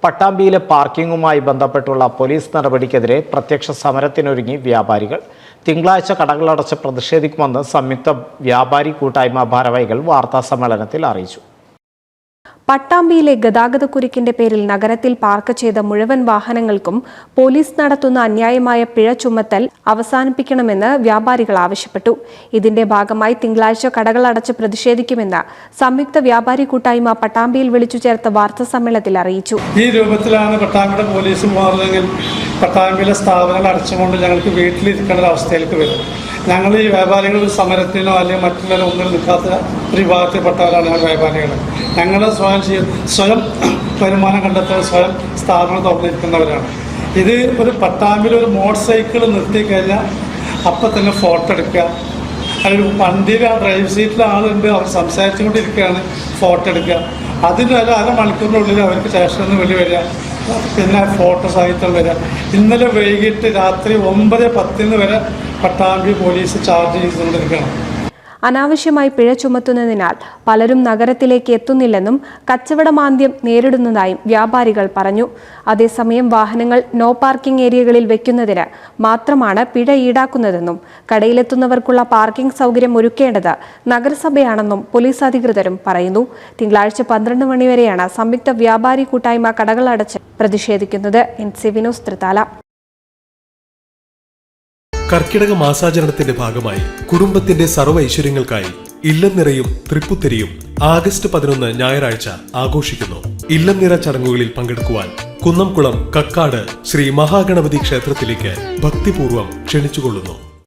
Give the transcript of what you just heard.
പട്ടാമ്പിയിലെ പാർക്കിംഗുമായി ബന്ധപ്പെട്ടുള്ള പോലീസ് നടപടിക്കെതിരെ പ്രത്യക്ഷ സമരത്തിനൊരുങ്ങി വ്യാപാരികൾ. തിങ്കളാഴ്ച കടകളടച്ച് പ്രതിഷേധിക്കുമെന്ന് സംയുക്ത വ്യാപാരി കൂട്ടായ്മ ഭാരവാഹികൾ വാർത്താസമ്മേളനത്തിൽ അറിയിച്ചു. പട്ടാമ്പിയിലെ ഗതാഗതക്കുരുക്കിന്റെ പേരിൽ നഗരത്തിൽ പാർക്ക് ചെയ്ത മുഴുവൻ വാഹനങ്ങൾക്കും പോലീസ് നടത്തുന്ന അന്യായമായ പിഴ ചുമത്തൽ അവസാനിപ്പിക്കണമെന്ന് വ്യാപാരികൾ ആവശ്യപ്പെട്ടു. ഇതിന്റെ ഭാഗമായി തിങ്കളാഴ്ച കടകളടച്ച് പ്രതിഷേധിക്കുമെന്ന് സംയുക്ത വ്യാപാരി കൂട്ടായ്മ പട്ടാമ്പിയിൽ വിളിച്ചു ചേർത്ത വാർത്താസമ്മേളനത്തിൽ അറിയിച്ചു. ഈ രൂപത്തിലാണ് പട്ടാമ്പിയുടെ പോലീസ് മാറുന്നതെങ്കിൽ പട്ടാമ്പിയിലെ സ്ഥാപനങ്ങൾ അടച്ചുകൊണ്ട് ഞങ്ങൾക്ക് വീട്ടിലിരിക്കേണ്ട അവസ്ഥയിലേക്ക് വരും. ഞങ്ങൾ ഈ വ്യാപാരികൾ ഒരു സമരത്തിനോ അല്ലെങ്കിൽ മറ്റുള്ള ഒന്നിനും നിൽക്കാത്ത ഒരു വിഭാഗത്തിൽപ്പെട്ടവരാണ് ഞങ്ങൾ വ്യാപാരികൾ. ഞങ്ങൾ സ്വയം വരുമാനം കണ്ടെത്താൻ സ്വയം സ്ഥാപനം തുറന്നിരിക്കുന്നവരാണ്. ഇത് ഒരു പട്ടാമ്പിൽ ഒരു മോട്ടോർ സൈക്കിൾ നിർത്തിക്കഴിഞ്ഞാൽ അപ്പം തന്നെ ഫോട്ടോ എടുക്കുക, അല്ലെങ്കിൽ വണ്ടിയിൽ ആ ഡ്രൈവ് സീറ്റിൽ ആളുണ്ട്, അവർ സംസാരിച്ചുകൊണ്ടിരിക്കുകയാണ്, ഫോട്ടോ എടുക്കുക. അതിന് അരമണിക്കൂറിനുള്ളിൽ അവർക്ക് സ്റ്റേഷനിൽ നിന്ന് വെളി വരിക, പിന്നെ ഫോട്ടോ സാഹിത്യം വരിക. ഇന്നലെ വൈകിട്ട് രാത്രി 9:10 വരെ പട്ടാമ്പി പോലീസ് ചാർജ് ചെയ്തുകൊണ്ടിരിക്കുകയാണ്. അനാവശ്യമായി പിഴ ചുമത്തുന്നതിനാൽ പലരും നഗരത്തിലേക്ക് എത്തുന്നില്ലെന്നും കച്ചവടമാന്ദ്യം നേരിടുന്നതായും വ്യാപാരികൾ പറഞ്ഞു. അതേസമയം വാഹനങ്ങൾ നോ പാർക്കിംഗ് ഏരിയകളിൽ വെക്കുന്നതിന് മാത്രമാണ് പിഴ ഈടാക്കുന്നതെന്നും കടയിലെത്തുന്നവർക്കുള്ള പാർക്കിംഗ് സൗകര്യം ഒരുക്കേണ്ടത് നഗരസഭയാണെന്നും പോലീസ് അധികൃതരും പറയുന്നു. തിങ്കളാഴ്ച 12 മണിവരെയാണ് സംയുക്ത വ്യാപാരി കൂട്ടായ്മ കടകളടച്ച് പ്രതിഷേധിക്കുന്നത്. NCV news, Thrithala. കർക്കിടക മാസാചരണത്തിന്റെ ഭാഗമായി കുടുംബത്തിന്റെ സർവ്വ ഐശ്വര്യങ്ങൾക്കായി ഇല്ലം നിറയും തൃപ്പുത്തിരിയും ആഗസ്റ്റ് 11 ഞായറാഴ്ച ആഘോഷിക്കുന്നു. ഇല്ലം നിറ ചടങ്ങുകളിൽ പങ്കെടുക്കുവാൻ കുന്നംകുളം കക്കാട് ശ്രീ മഹാഗണപതി ക്ഷേത്രത്തിലേക്ക് ഭക്തിപൂർവ്വം ക്ഷണിച്ചുകൊള്ളുന്നു.